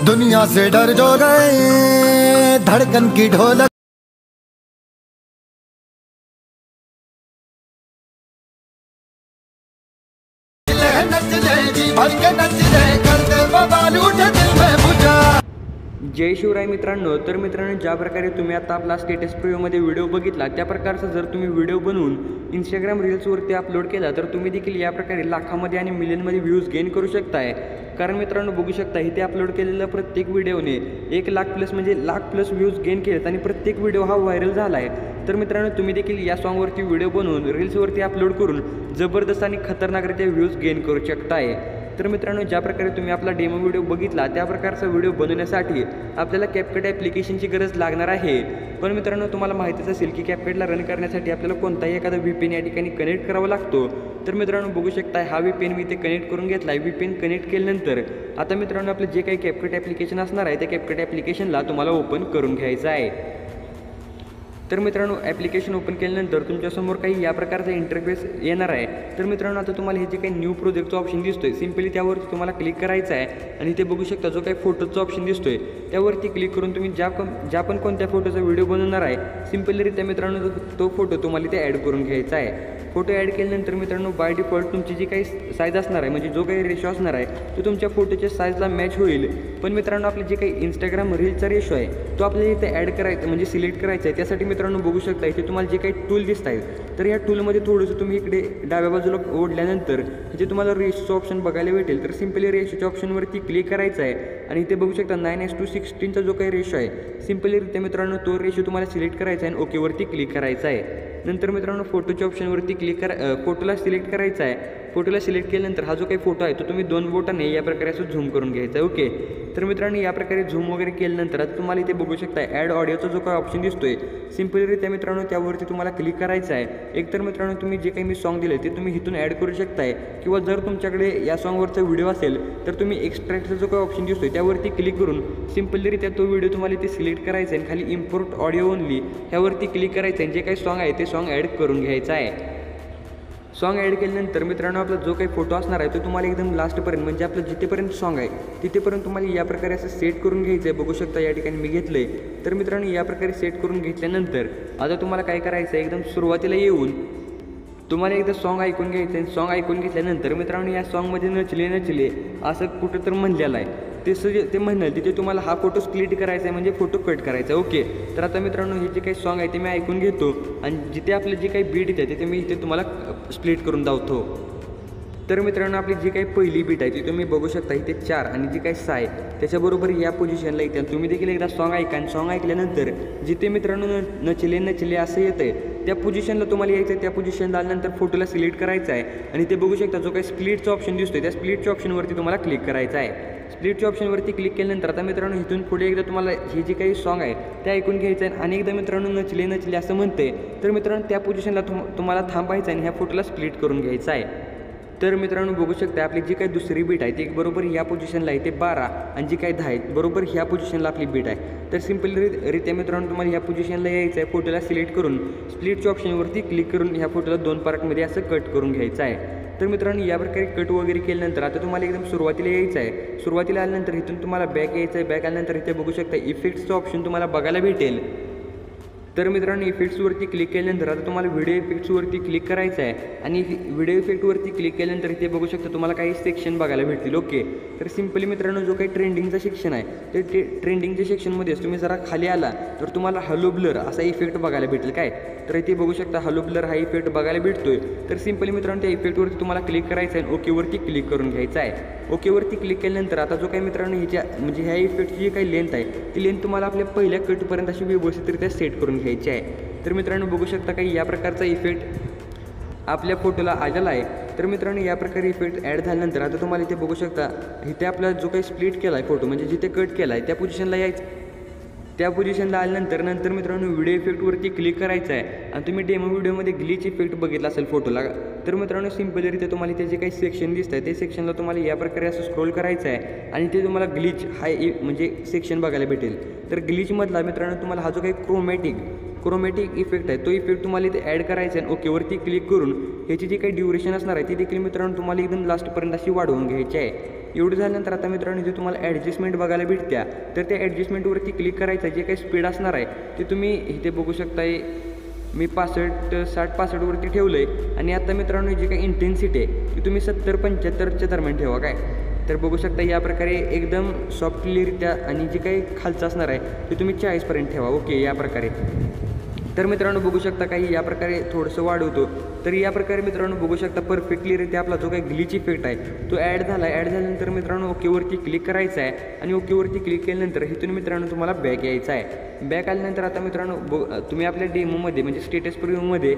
दुनिया से डर जो गए धड़कन की ढोलक नच जाएगी भर के नच जाए कर दे बवाल उठे दिल में बुझा। जय शिवराय मित्रांनो। तर मित्रांनो, ज्या प्रकारे तुम्ही आता आपला स्टेटस प्रिव्ह्यूमध्ये व्हिडिओ बघितला त्या प्रकारचा जर तुम्ही व्हिडिओ बनवून इंस्टाग्राम रील्सवरती अपलोड केला तर तुम्ही देखील या प्रकारे लाखामध्ये आणि मिलियनमध्ये व्ह्यूज गेन करू शकताय। कारण मित्रांनो बघू शकता इथे अपलोड केलेल्या प्रत्येक व्हिडिओने 1 लाख प्लस म्हणजे लाख प्लस व्ह्यूज गेन केलेत आणि प्रत्येक व्हिडिओ हा व्हायरल झाला आहे। तर मित्रांनो तुम्ही देखील या सॉन्गवरती व्हिडिओ बनवून रील्सवरती अपलोड करून जबरदस्त आणि खतरनाकरित्या व्ह्यूज गेन करू शकताय। तर मित्रांनो, ज्या प्रकारे तुम्ही आपला डेमो व्हिडिओ बघितला त्या प्रकारचा व्हिडिओ बनवण्यासाठी आपल्याला कॅपकट ॲप्लिकेशनची गरज लागणार आहे। पण मित्रांनो तुम्हाला माहितीच असेल की कॅपकटला रन करण्यासाठी आपल्याला कोणताही एखादा VPN या ठिकाणी कनेक्ट करावा लागतो। तर मित्रांनो बघू शकता हा VPN मी इथे कनेक्ट करून घेतला आहे। VPN कनेक्ट केल्यानंतर आता मित्रांनो आपलं जे काही कॅपकट ॲप्लिकेशन असणार आहे त्या कॅपकट ॲप्लिकेशनला तुम्हाला ओपन करून घ्यायचं आहे। तर मित्रांनो ॲप्लिकेशन ओपन केल्यानंतर तुमच्यासमोर काही या प्रकारचा इंटरफेस येणार आहे। तर मित्रांनो आता तुम्हाला हे जे काही न्यू प्रोजेक्टचा ऑप्शन दिसतोय सिम्पली त्यावरती तुम्हाला क्लिक करायचं आहे आणि ते बघू शकता जो काही फोटोचा ऑप्शन दिसतोय त्यावरती क्लिक करून तुम्ही ज्या पण कोणत्या फोटोचा व्हिडिओ बनवणार आहे सिम्पलीरित्या मित्रांनो तो फोटो तुम्हाला इथे ॲड करून घ्यायचा आहे। फोटो ॲड केल्यानंतर मित्रांनो बाय डिफॉल्ट तुमची जी काही साईज असणार आहे म्हणजे जो काही रेशो असणार आहे तो तुमच्या फोटोच्या साईजला मॅच होईल। पण मित्रांनो आपले जे काही इंस्टाग्राम रीलचा रेशो आहे तो आपल्याला इथे ॲड करायचा म्हणजे सिलेक्ट करायचा आहे। त्यासाठी मित्रांनो बघू शकता इथे तुम्हाला जे काही टूल दिसत आहेत तर या टूलमध्ये थोडंसं तुम्ही इकडे डाव्या बाजूला ओढल्यानंतर इथे तुम्हाला रेशोचं ऑप्शन बघायला भेटेल। तर सिम्पली रेशोच्या ऑप्शनवरती क्लिक करायचं आहे आणि इथे बघू शकता 9:16 जो काही रेशो आहे सिम्पलीरित्या मित्रांनो तो रेशो तुम्हाला सिलेक्ट करायचा आहे आणि ओकेवरती क्लिक करायचा आहे। नंतर मित्रांनो फोटोच्या ऑप्शनवरती फोटोला सिलेक्ट करायचा आहे। फोटोला सिलेक्ट केल्यानंतर हा जो काही फोटो आहे तो तुम्ही 2 बोटाने या प्रकारे असं झूम करून घ्यायचा आहे। ओके, तर मित्रांनो या प्रकारे झूम वगैरे केल्यानंतर आता तुम्हाला इथे बघू शकता ॲड ऑडिओचा जो काही ऑप्शन दिसतोय सिम्पलीरित्या मित्रांनो त्यावरती तुम्हाला क्लिक करायचं आहे। एकतर मित्रांनो तुम्ही जे काही मी सॉन्ग दिले ते तुम्ही इथून ॲड करू शकताय किंवा जर तुमच्याकडे या सॉन्गवरचा व्हिडिओ असेल तर तुम्ही एक्स्ट्रॅक्टचा जो काही ऑप्शन दिसतोय त्यावरती क्लिक करून सिम्पलीरित्या तो व्हिडिओ तुम्हाला इथे सिलेक्ट करायचा आहे आणि खाली इम्पोर्ट ऑडिओ ओनली ह्यावरती क्लिक करायचं आहे। जे काही सॉन्ग आहे ते सॉन्ग ॲड करून घ्यायचं आहे। सॉन्ग ॲड केल्यानंतर मित्रांनो आपला जो काही फोटो असणार आहे तो तुम्हाला एकदम लास्टपर्यंत म्हणजे आपलं जिथेपर्यंत सॉन्ग आहे तिथेपर्यंत तुम्हाला या प्रकारे असं सेट करून घ्यायचं आहे। बघू शकता या ठिकाणी मी घेतलं आहे। तर मित्रांनो या प्रकारे सेट करून घेतल्यानंतर आता तुम्हाला काय करायचं आहे एकदम सुरुवातीला येऊन तुम्हाला एकदा सॉन्ग ऐकून घ्यायचं आहे। सॉन्ग ऐकून घेतल्यानंतर मित्रांनो या सॉन्गमध्ये नचले नचले असं कुठं तर म्हणलेलं आहे ते म्हणाल तिथे तुम्हाला हा फोटो स्प्लिट करायचा आहे म्हणजे फोटो कट करायचा आहे। ओके, तर आता मित्रांनो हे जे काही सॉन्ग आहे ते मी ऐकून घेतो आणि जिथे आपलं जे काही बीट येते तिथे मी इथे तुम्हाला स्प्लिट करून दावतो। तर मित्रांनो आपली जी काही पहिली बीट आहे ती तुम्ही बघू शकता इथे 4 आणि जी काही 6 आहे त्याच्याबरोबर या पोझिशनला येते। तुम्ही देखील एकदा सॉन्ग ऐका आणि सॉन्ग ऐकल्यानंतर जिथे मित्रांनो नचले नचले असं येतं आहे त्या पोझिशनला तुम्हाला यायचं आहे। त्या पोझिशनला आल्यानंतर फोटोला सिलेक्ट करायचा आहे आणि ते बघू शकता जो काही स्प्लिटचा ऑप्शन दिसतोय त्या स्प्लिटच्या ऑप्शनवरती तुम्हाला क्लिक करायचं आहे। स्प्लिटच्या ऑप्शनवरती क्लिक केल्यानंतर आता मित्रांनो इथून पुढे एकदा तुम्हाला हे जे काही सॉन्ग आहे ते ऐकून घ्यायचं आहे आणि एकदा मित्रांनो नचले नचले असं म्हणते तर मित्रांनो त्या पोझिशनला तुम्हाला थांबायचं आहे आणि ह्या फोटोला स्प्लिट करून घ्यायचं आहे। तर मित्रांनो बघू शकता आपली जी काही दुसरी बीट आहे ती बरोबर ह्या पोझिशनला आहे ते 12 आणि जी काही 10 आहे बरोबर ह्या पोझिशनला आपली बीट आहे। तर सिम्पलरित्या मित्रांनो तुम्हाला ह्या पोझिशनला यायचं आहे। फोटोला सिलेक्ट करून स्प्लिटच्या ऑप्शनवरती क्लिक करून ह्या फोटोला 2 पार्टमध्ये असं कट करून घ्यायचं आहे। तर मित्रांनो या प्रकारे कट वगैरे केल्यानंतर आता तुम्हाला एकदम सुरुवातीला यायचं आहे। सुरुवातीला आल्यानंतर इथून तुम्हाला बॅक यायचं आहे। बॅक आल्यानंतर इथे बघू शकता इफेक्ट्सचं ऑप्शन तुम्हाला बघायला भेटेल। तर मित्रांनो इफेक्ट्सवरती क्लिक केल्यानंतर आता तुम्हाला व्हिडिओ इफेक्ट्सवरती क्लिक करायचं आहे आणि व्हिडिओ इफेक्टवरती क्लिक केल्यानंतर इथे बघू शकता तुम्हाला काही सेक्शन बघायला भेटतील। ओके, तर सिम्पली मित्रांनो जो काही ट्रेंडिंगचा सेक्शन आहे ते ट्रेंडिंगच्या सेक्शनमध्येच तुम्ही जरा खाली आला तर तुम्हाला हॅलो ब्लर असा इफेक्ट बघायला भेटेल काय। तर इथे बघू शकता हॅलो ब्लर हा इफेक्ट बघायला भेटतोय। तर सिम्पली मित्रांनो त्या इफेक्टवरती तुम्हाला क्लिक करायचं आहे आणि ओकेवरती क्लिक करून घ्यायचं आहे। ओकेवरती क्लिक केल्यानंतर आता जो काही मित्रांनो ह्याच्या म्हणजे ह्या इफेक्टची जी काही लेंथ आहे ती लेंथ तुम्हाला आपल्या पहिल्या कटपर्यंत अशी व्यवस्थितरित्या सेट करून घ्यायची आहे। तर मित्रांनो बघू शकता काही या प्रकारचा इफेक्ट आपल्या फोटोला आलेला आहे। तर मित्रांनो या प्रकारे इफेक्ट ॲड झाल्यानंतर आता तुम्हाला इथे बघू शकता इथे आपला जो काही स्प्लिट केला आहे फोटो म्हणजे जिथे कट केला आहे त्या पोझिशनला यायचं। त्या पोझिशनला आल्यानंतर मित्रांनो व्हिडिओ इफेक्टवरती क्लिक करायचं आहे आणि तुम्ही डेमो व्हिडिओमध्ये ग्लिच इफेक्ट बघितला असेल फोटोला तर मित्रांनो सिम्पलीरित्या तुम्हाला इथे जे काही सेक्शन दिसत आहे ते सेक्शनला तुम्हाला या प्रकारे असं स्क्रोल करायचं आहे आणि ते तुम्हाला ग्लिच हा म्हणजे सेक्शन बघायला भेटेल। तर ग्लिचमधला मित्रांनो तुम्हाला हा जो काही क्रोमॅटिक इफेक्ट आहे तो इफेक्ट तुम्हाला इथे ॲड करायचा आहे. ओकेवरती क्लिक करून ह्याची जी काही ड्युरेशन असणार आहे ती देखील मित्रांनो तुम्हाला एकदम लास्टपर्यंत अशी वाढवून घ्यायची आहे. एवढं झाल्यानंतर आता मित्रांनो जे तुम्हाला ॲडजस्टमेंट बघायला भेटत्या तर त्या ॲडजस्टमेंटवरती क्लिक करायचं आहे. जे काही स्पीड असणार आहे ते तुम्ही इथे बघू शकताय. मी 60-65वरती ठेवलं आहे आणि आता मित्रांनो जी काही इंटेन्सिटी आहे ती तुम्ही 70-75च्या दरम्यान ठेवा काय. तर बघू शकता या प्रकारे एकदम सॉफ्टलीरित्या आणि जे काही खालचं असणार आहे ते तुम्ही 40पर्यंत ठेवा. ओके या प्रकारे. तर मित्रांनो बघू शकता काही या प्रकारे थोडंसं वाढवतो. तर या प्रकारे मित्रांनो बघू शकता परफेक्टलीरित्या आपला जो काही ग्लिच इफेक्ट आहे तो ॲड झाला आहे. ॲड झाल्यानंतर मित्रांनो ओकेवरती क्लिक करायचं आहे आणि ओकेवरती क्लिक केल्यानंतर इथून मित्रांनो तुम्हाला बॅक यायचं आहे. बॅक आल्यानंतर आता मित्रांनो तुम्ही आपल्या डेमोमध्ये म्हणजे स्टेटस प्रिव्ह्यूमध्ये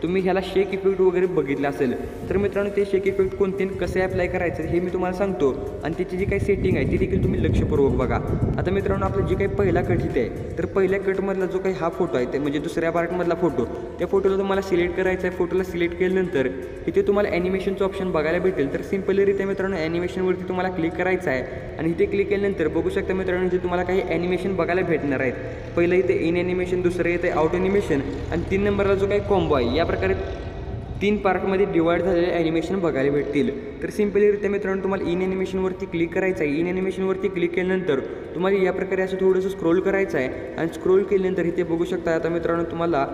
तुम्ही ह्याला शेक इफेक्ट वगैरे बघितलं असेल तर मित्रांनो ते शेक इफेक्ट कोणते कसे अप्लाय करायचं हे मी तुम्हाला सांगतो आणि त्याची जी काही सेटिंग आहे ती देखील तुम्ही लक्षपूर्वक बघा. आता मित्रांनो आपला जे काही पहिला कट इथे आहे तर पहिल्या कटमधला जो काही हा फोटो आहे ते म्हणजे दुसऱ्या पार्टमधला फोटो त्या फोटोला तुम्हाला सिलेक्ट करायचा आहे. फोटोला सिलेक्ट केल्यानंतर इथे तुम्हाला ॲनिमेशनचं ऑप्शन बघायला भेटेल. तर सिम्पलरित्या मित्रांनो ॲनिमेशनवरती तुम्हाला क्लिक करायचं आहे आणि इथे क्लिक केल्यानंतर बघू शकता मित्रांनो इथे तुम्हाला काही ॲनिमेशन बघायला भेटणार आहेत. पहिलं इथे इन ॲनिमेशन, दुसरं इथे आउट ॲनिमेशन आणि 3 नंबरला जो काही कॉम्बो आहे या प्रकारे 3 पार्टमध्ये डिवाईड झालेले ॲनिमेशन बघायला भेटतील. तर सिम्पलरित्या मित्रांनो तुम्हाला इन ॲनिमेशनवरती क्लिक करायचं आहे. इन ॲनिमेशनवरती क्लिक केल्यानंतर तुम्हाला या प्रकारे असं थोडंसं स्क्रोल करायचं आहे आणि स्क्रोल केल्यानंतर इथे बघू शकता आता मित्रांनो तुम्हाला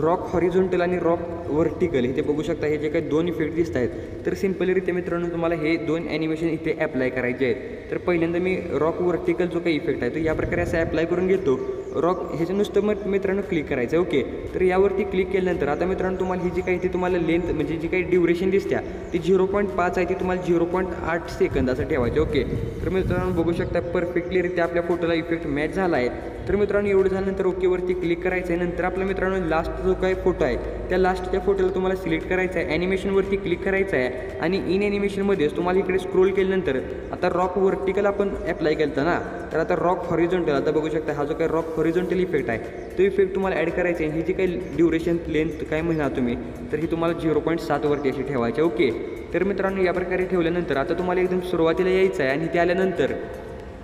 रॉक हॉरिझॉन्टल आणि रॉक व्हर्टिकल इथे बघू शकता. हे जे काही 2 इफेक्ट दिसत आहेत तर सिम्पलरित्या मित्रांनो तुम्हाला हे 2 ॲनिमेशन इथे ॲप्लाय करायचे आहेत. तर पहिल्यांदा मी रॉक व्हर्टिकल जो काही इफेक्ट आहे तो या प्रकारे असं ॲप्लाय करून घेतो. रॉक ह्याचं नुसतं मग मित्रांनो क्लिक करायचं आहे. ओके. तर यावरती क्लिक केल्यानंतर आता मित्रांनो तुम्हाला ही जी काही इथे तुम्हाला लेंथ म्हणजे जी काही ड्युरेशन दिसत्या ती 0.5 आहे ती तुम्हाला 0.8 सेकंद असं ठेवायचं. ओके. तर मित्रांनो बघू शकता परफेक्टलीरित्या आपल्या फोटोला इफेक्ट मॅच झाला आहे. तर मित्रांनो एवढं झाल्यानंतर ओकेवरती क्लिक करायचं आहे. नंतर आपला मित्रांनो लास्ट जो काही फोटो आहे त्या लास्टच्या फोटोला तुम्हाला सिलेक्ट करायचं आहे. ॲनिमेशनवरती क्लिक करायचं आहे आणि इन ॲनिमेशनमध्येच तुम्हाला इकडे स्क्रोल केल्यानंतर आता रॉक व्हर्टिकल आपण ॲप्लाय केलं ना तर आता रॉक हॉरिझॉन्टल आता बघू शकता हा जो काही रॉक हॉरिझॉन्टल इफेक्ट आहे तो इफेक्ट तुम्हाला ॲड करायचा आहे. ही जी काही ड्युरेशन लेंथ काय म्हणा तुम्ही तर ही तुम्हाला 0.7वरती अशी ठेवायची. ओके. तर मित्रांनो या प्रकारे ठेवल्यानंतर आता तुम्हाला एकदम सुरुवातीला यायचं आहे आणि ते आल्यानंतर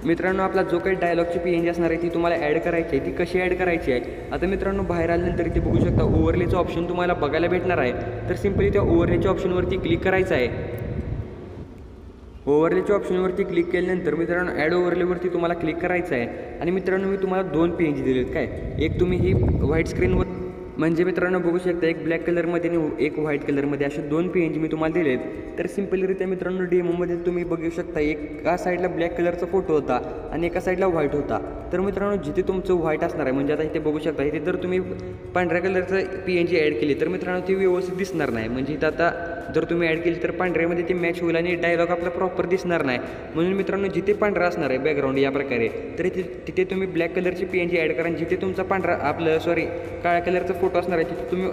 मित्रांनो आपला जो काही डायलॉगची PNG असणार आहे ती तुम्हाला ॲड करायची आहे. ती कशी ॲड करायची आहे आता मित्रांनो बाहेर आल्यानंतर इथे बघू शकता ओव्हरलेचं ऑप्शन तुम्हाला बघायला भेटणार आहे. तर सिम्पली त्या ओव्हरलेच्या ऑप्शनवरती क्लिक करायचं आहे. ओव्हरलेच्या ऑप्शनवरती क्लिक केल्यानंतर मित्रांनो ॲड ओव्हरलेवरती तुम्हाला क्लिक करायचं आहे आणि मित्रांनो मी तुम्हाला 2 PNG दिलेत काय. एक तुम्ही ही व्हाईट स्क्रीनवर म्हणजे मित्रांनो बघू शकता एक ब्लॅक कलरमध्ये आणि एक व्हाईट कलरमध्ये असे 2 PNG मी तुम्हाला दिलेत. तर सिम्पलरित्या मित्रांनो डेमोमध्ये तुम्ही बघू शकता एका साईडला ब्लॅक कलरचा फोटो होता आणि एका साईडला व्हाईट होता. तर मित्रांनो जिथे तुमचं व्हाईट असणार आहे म्हणजे आता इथे बघू शकता इथे जर तुम्ही पांढऱ्या कलरचं PNG ॲड केली तर मित्रांनो ती व्यवस्थित दिसणार नाही. म्हणजे इथं आता जर तुम्ही ॲड केली तर पांढऱ्यामध्ये ते मॅच होईल आणि डायलॉग आपला प्रॉपर दिसणार नाही. म्हणून मित्रांनो जिथे पांढरा असणार आहे बॅकग्राऊंड या प्रकारे तर तिथे तुम्ही ब्लॅक कलरची PNG ॲड करा. जिथे तुमचा काळ्या कलरचा फोटो असणार आहे तिथे तुम्ही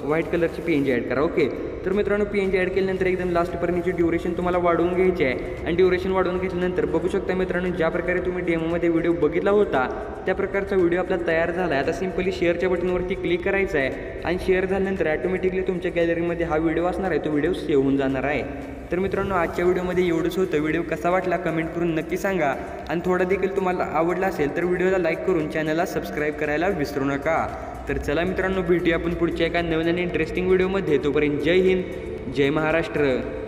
व्हाईट कलरची PNG ॲड करा. ओके. तर मित्रांनो PNG ॲड केल्यानंतर एकदम लास्टपर्यंतची ड्युरेशन तुम्हाला वाढवून घ्यायची आहे आणि ड्युरेशन वाढवून घेतल्यानंतर बघू शकता मित्रांनो ज्या प्रकारे तुम्ही डेमोमध्ये व्हिडिओ बघितला होता त्या प्रकारचा व्हिडिओ आपला तयार झाला आहे. आता सिम्पली शेअरच्या बटनवरती क्लिक करायचं आहे आणि शेअर झाल्यानंतर ॲटोमॅटिकली तुमच्या गॅलरीमध्ये हा व्हिडिओ असणार आहे तो व्हिडिओ सेव्ह होऊन जाणार आहे. तर मित्रांनो आजच्या व्हिडिओमध्ये एवढंच होतं. व्हिडिओ कसा वाटला कमेंट करून नक्की सांगा आणि थोडा देखील तुम्हाला आवडला असेल तर व्हिडिओला लाईक करून चॅनलला सबस्क्राईब करायला विसरू नका. तर चला मित्रांनो भेटूया आपण पुढच्या एका नवीन आणि इंटरेस्टिंग व्हिडिओमध्ये. तोपर्यंत जय हिंद, जय महाराष्ट्र.